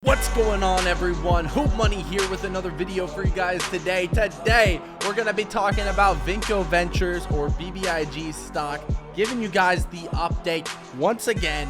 What's going on, everyone? Hootmoney here with another video for you guys today. Today, we're going to be talking about Vinco Ventures or BBIG stock, giving you guys the update once again.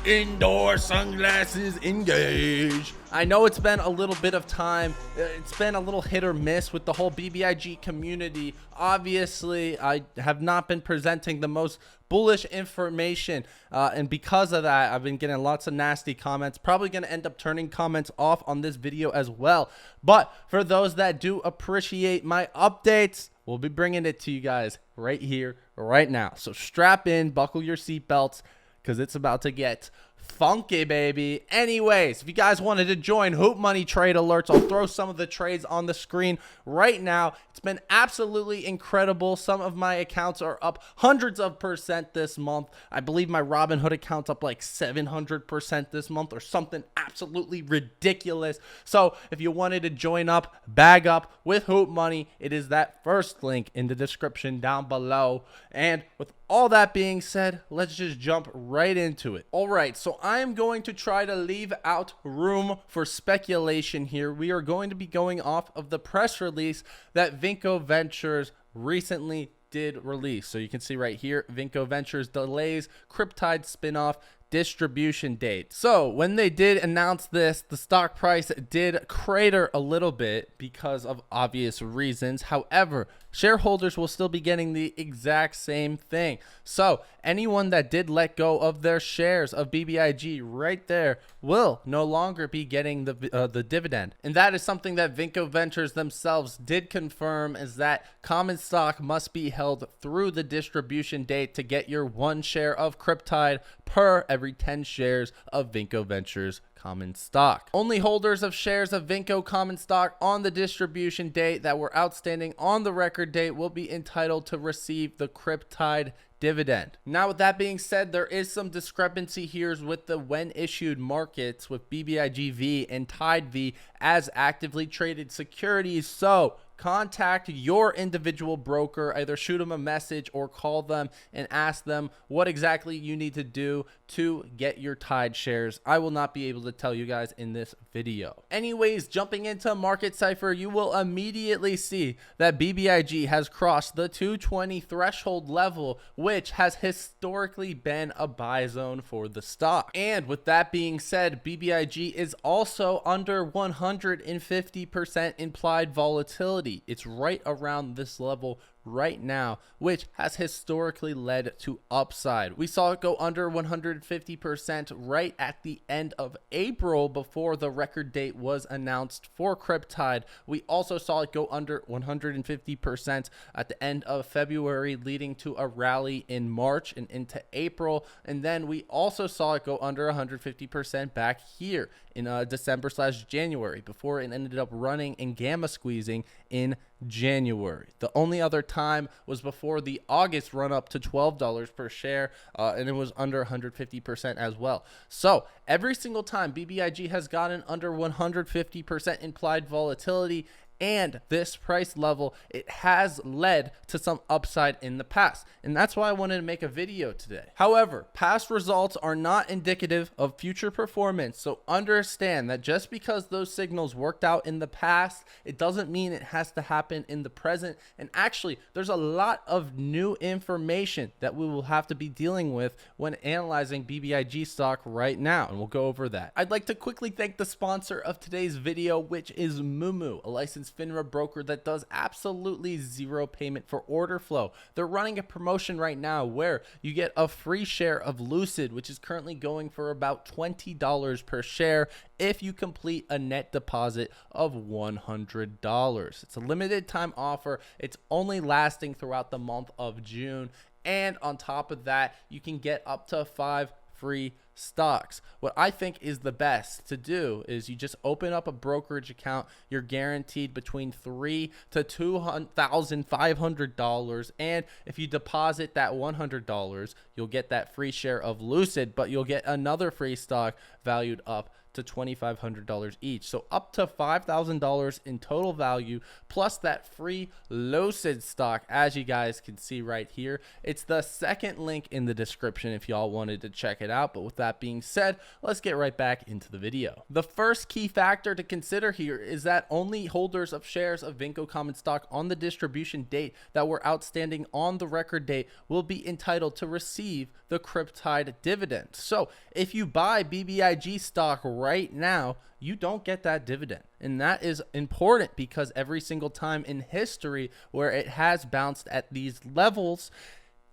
Indoor sunglasses engage. I know it's been a little bit of time. It's been a little hit or miss with the whole BBIG community. Obviously, I have not been presenting the most bullish information, and because of that, I've been getting lots of nasty comments. Probably going to end up turning comments off on this video as well. But for those that do appreciate my updates, we'll be bringing it to you guys right here, right now. So strap in, buckle your seatbelts, because it's about to get funky, baby. Anyways, if you guys wanted to join Hootmoney trade alerts, I'll throw some of the trades on the screen right now. It's been absolutely incredible. Some of my accounts are up hundreds of percent this month. I believe my Robinhood account's up like 700% this month or something absolutely ridiculous. So if you wanted to join up, bag up with Hootmoney, it is that first link in the description down below. And with all that being said, let's just jump right into it. All right, so I am going to try to leave out room for speculation here. We are going to be going off of the press release that Vinco Ventures recently did release. So you can see right here, Vinco Ventures delays CRYPTYDE spinoff distribution date. So when they did announce this, the stock price did crater a little bit because of obvious reasons. However, shareholders will still be getting the exact same thing. So anyone that did let go of their shares of BBIG right there will no longer be getting the dividend. And that is something that Vinco Ventures themselves did confirm, is that common stock must be held through the distribution date to get your 1 share of CRYPTYDE per every 10 shares of Vinco Ventures common stock. Only holders of shares of Vinco common stock on the distribution date that were outstanding on the record date will be entitled to receive the CRYPTYDE dividend. Now, with that being said, there is some discrepancy here with the when issued markets with BBIGV and TYDE as actively traded securities. So contact your individual broker, either shoot them a message or call them and ask them what exactly you need to do to get your TYDE shares. I will not be able to tell you guys in this video. Anyways, jumping into Market Cipher, you will immediately see that BBIG has crossed the 220 threshold level, which has historically been a buy zone for the stock. And with that being said, BBIG is also under 150% implied volatility. It's right around this level right now, which has historically led to upside. We saw it go under 150% right at the end of April before the record date was announced for CRYPTYDE. We also saw it go under 150% at the end of February, leading to a rally in March and into April. And then we also saw it go under 150% back here in December/January before it ended up running and gamma squeezing in January. The only other time was before the August run up to $12 per share, and it was under 150% as well. So every single time BBIG has gotten under 150% implied volatility and this price level, it has led to some upside in the past. And that's why I wanted to make a video today. However, past results are not indicative of future performance. So understand that just because those signals worked out in the past, it doesn't mean it has to happen in the present. And actually, there's a lot of new information that we will have to be dealing with when analyzing BBIG stock right now. And we'll go over that. I'd like to quickly thank the sponsor of today's video, which is Moomoo, a licensed FINRA broker that does absolutely zero payment for order flow. They're running a promotion right now where you get a free share of Lucid, which is currently going for about $20 per share if you complete a net deposit of $100. It's a limited time offer. It's only lasting throughout the month of June. And on top of that, you can get up to 5 free stocks. What I think is the best to do is you just open up a brokerage account. You're guaranteed between $300 to $2,500, and if you deposit that $100, you'll get that free share of Lucid, but you'll get another free stock valued up to $2,500 each. So up to $5,000 in total value, plus that free LCID stock, as you guys can see right here. It's the second link in the description if y'all wanted to check it out. But with that being said, let's get right back into the video. The first key factor to consider here is that only holders of shares of vinco common stock on the distribution date that were outstanding on the record date will be entitled to receive the CRYPTYDE dividend. So if you buy BBIG stock right now, you don't get that dividend. And that is important because every single time in history where it has bounced at these levels,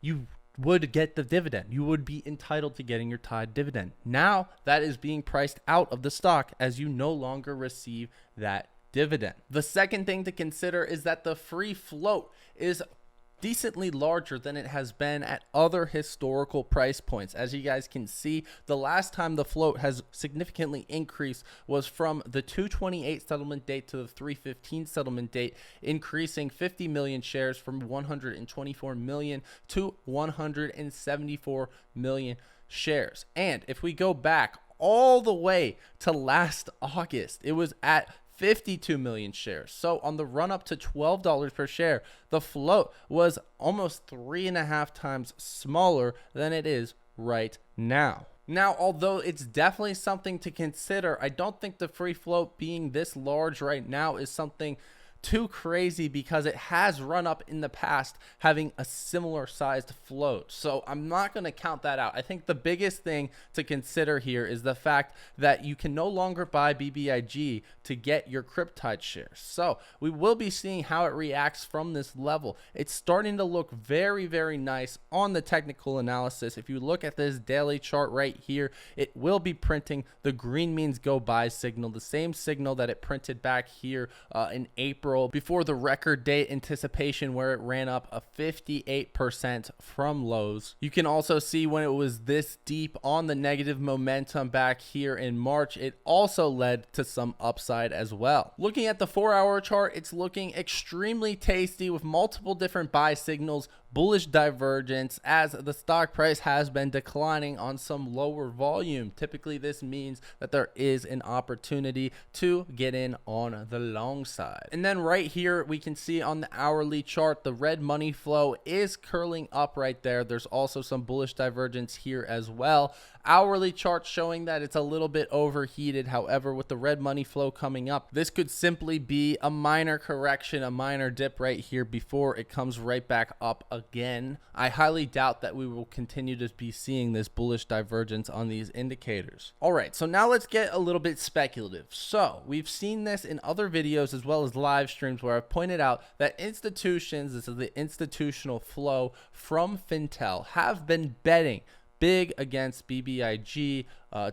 you would get the dividend. You would be entitled to getting your TYDE dividend. Now that is being priced out of the stock as you no longer receive that dividend. The second thing to consider is that the free float is decently larger than it has been at other historical price points. As you guys can see, the last time the float has significantly increased was from the 2/28 settlement date to the 3/15 settlement date, increasing 50 million shares from 124 million to 174 million shares. And if we go back all the way to last August, it was at 52 million shares. So on the run up to $12 per share, the float was almost 3.5 times smaller than it is right now. Now, although it's definitely something to consider, I don't think the free float being this large right now is something too crazy because it has run up in the past having a similar sized float. So I'm not going to count that out. I think the biggest thing to consider here is the fact that you can no longer buy BBIG to get your CRYPTYDE shares. So we will be seeing how it reacts from this level. It's starting to look very, very nice on the technical analysis. If you look at this daily chart right here, it will be printing the green means go buy signal, the same signal that it printed back here in April before the record date anticipation, where it ran up a 58% from lows. You can also see when it was this deep on the negative momentum back here in March, it also led to some upside as well. Looking at the 4-hour chart, it's looking extremely tasty with multiple different buy signals, bullish divergence as the stock price has been declining on some lower volume. Typically this means that there is an opportunity to get in on the long side. And then right here we can see on the hourly chart, the red money flow is curling up right there. There's also some bullish divergence here as well. Hourly chart showing that it's a little bit overheated. However, with the red money flow coming up, this could simply be a minor correction, a minor dip right here before it comes right back up again. I highly doubt that we will continue to be seeing this bullish divergence on these indicators. All right, so now let's get a little bit speculative. So we've seen this in other videos as well as live streams where I've pointed out that institutions, this is the institutional flow from Fintel, have been betting big against BBIG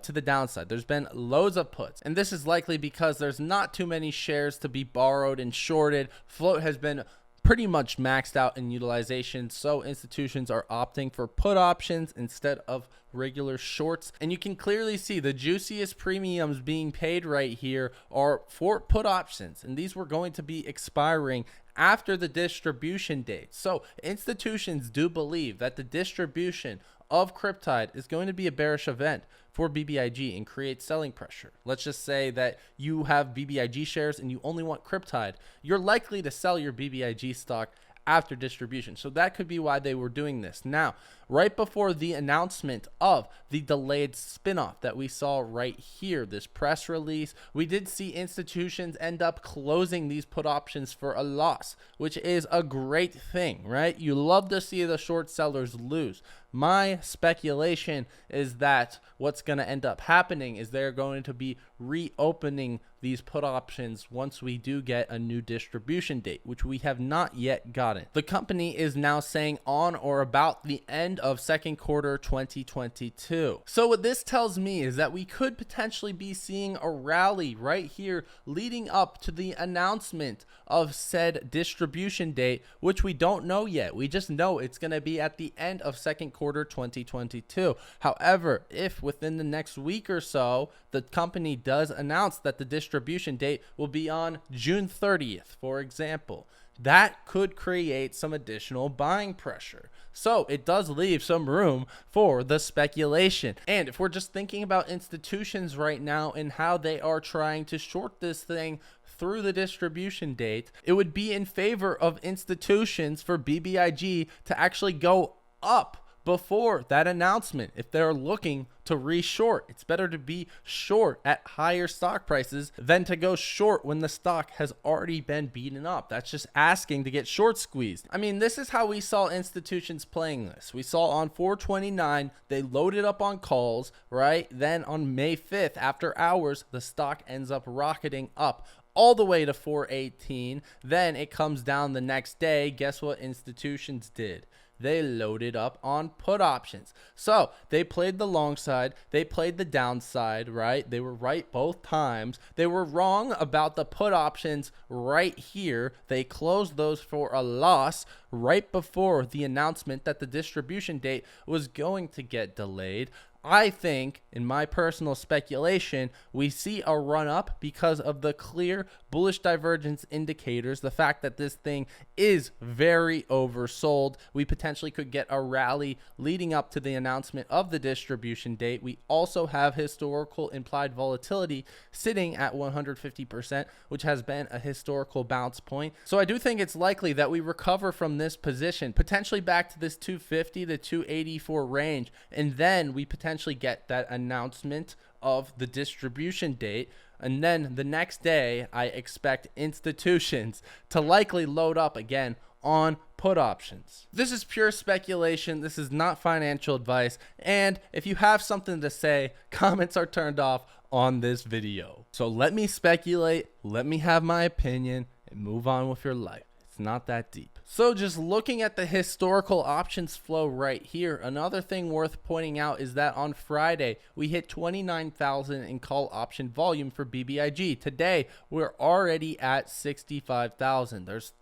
to the downside. There's been loads of puts, and this is likely because there's not too many shares to be borrowed and shorted. Float has been pretty much maxed out in utilization, so institutions are opting for put options instead of regular shorts. And you can clearly see the juiciest premiums being paid right here are for put options, and these were going to be expiring after the distribution date. So institutions do believe that the distribution of CRYPTYDE is going to be a bearish event for BBIG and create selling pressure. Let's just say that you have BBIG shares and you only want CRYPTYDE. You're likely to sell your BBIG stock after distribution. So that could be why they were doing this. Now, right before the announcement of the delayed spinoff that we saw right here, this press release, we did see institutions end up closing these put options for a loss, which is a great thing, right? You love to see the short sellers lose. My speculation is that what's going to end up happening is they're going to be reopening these put options once we do get a new distribution date, which we have not yet gotten. The company is now saying on or about the end of second quarter 2022. So what this tells me is that we could potentially be seeing a rally right here leading up to the announcement of said distribution date, which we don't know yet. We just know it's going to be at the end of second quarter 2022. However, if within the next week or so, the company does announce that the distribution date will be on June 30th, for example, that could create some additional buying pressure. So it does leave some room for the speculation. And if we're just thinking about institutions right now and how they are trying to short this thing through the distribution date, it would be in favor of institutions for BBIG to actually go up before that announcement. If they're looking to re-short, it's better to be short at higher stock prices than to go short when the stock has already been beaten up. That's just asking to get short squeezed. I mean, this is how we saw institutions playing this. We saw on 4/29, they loaded up on calls, right? Then on May 5th, after hours, the stock ends up rocketing up all the way to 418. Then it comes down the next day. Guess what institutions did? They loaded up on put options. So they played the long side, they played the downside, right? They were right both times. They were wrong about the put options right here. They closed those for a loss right before the announcement that the distribution date was going to get delayed. I think, in my personal speculation, we see a run up because of the clear bullish divergence indicators, the fact that this thing is very oversold. We potentially could get a rally leading up to the announcement of the distribution date. We also have historical implied volatility sitting at 150%, which has been a historical bounce point. So I do think it's likely that we recover from this position, potentially back to this 250 to 284 range, and then we potentially get that announcement of the distribution date. And then the next day, I expect institutions to likely load up again on put options. This is pure speculation. This is not financial advice. And if you have something to say, comments are turned off on this video. So let me speculate, let me have my opinion, and move on with your life. It's not that deep. So just looking at the historical options flow right here, another thing worth pointing out is that on Friday, we hit 29,000 in call option volume for BBIG. Today, we're already at 65,000. There's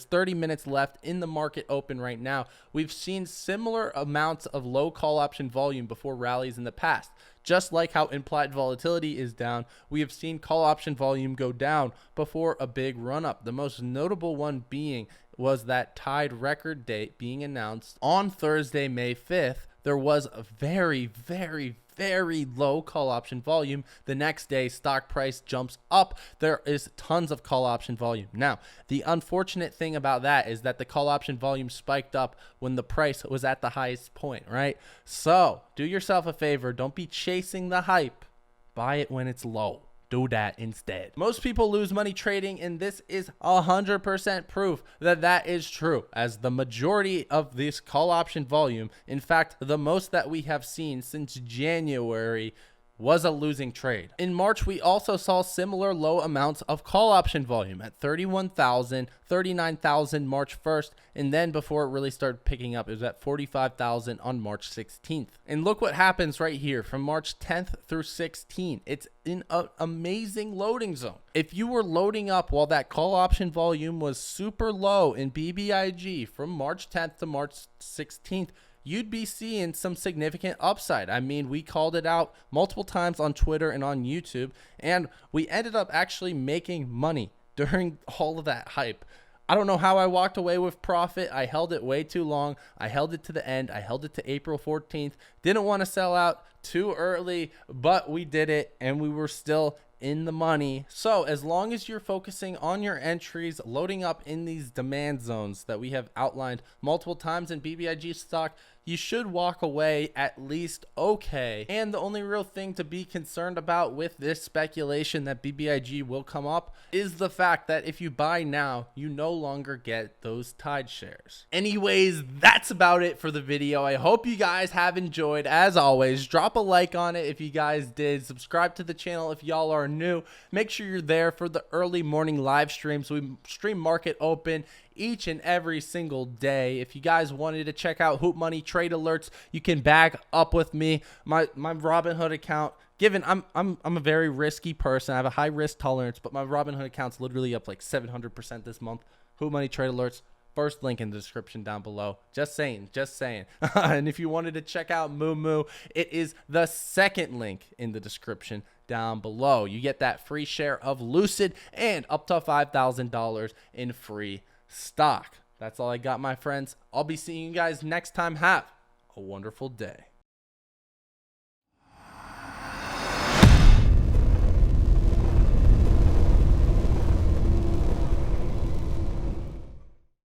30 minutes left in the market open right now. We've seen similar amounts of low call option volume before rallies in the past. Just like how implied volatility is down, we have seen call option volume go down before a big run up. The most notable one being was that TYDE record date being announced on Thursday, May 5th. There was a very low call option volume. The next day, stock price jumps up. There is tons of call option volume. Now, the unfortunate thing about that is that the call option volume spiked up when the price was at the highest point, right? So do yourself a favor. Don't be chasing the hype. Buy it when it's low. Do that instead. Most people lose money trading, and this is 100% proof that that is true, as the majority of this call option volume, in fact, the most that we have seen since January, was a losing trade. In March, we also saw similar low amounts of call option volume at 31,000, 39,000 March 1st, and then before it really started picking up, it was at 45,000 on March 16th. And look what happens right here from March 10th through 16th. It's in an amazing loading zone. If you were loading up while that call option volume was super low in BBIG from March 10th to March 16th, you'd be seeing some significant upside. I mean, we called it out multiple times on Twitter and on YouTube, and we ended up actually making money during all of that hype. I don't know how I walked away with profit. I held it way too long. I held it to the end. I held it to April 14th. Didn't want to sell out too early, but we did it, and we were still in the money. So as long as you're focusing on your entries, loading up in these demand zones that we have outlined multiple times in BBIG stock, you should walk away at least okay. And the only real thing to be concerned about with this speculation that BBIG will come up is the fact that if you buy now, you no longer get those TYDE shares. Anyways, that's about it for the video. I hope you guys have enjoyed. As always, drop a like on it if you guys did. Subscribe to the channel if y'all are new. Make sure you're there for the early morning live streams. We stream market open each and every single day. If you guys wanted to check out Hootmoney trade alerts, you can bag up with me. My Robinhood account, given I'm a very risky person, I have a high risk tolerance, but my Robinhood account's literally up like 700% this month. Hootmoney trade alerts, first link in the description down below. Just saying. And if you wanted to check out Moomoo, it is the second link in the description down below. You get that free share of Lucid and up to $5,000 in free stock. That's all I got, my friends. I'll be seeing you guys next time. Have a wonderful day.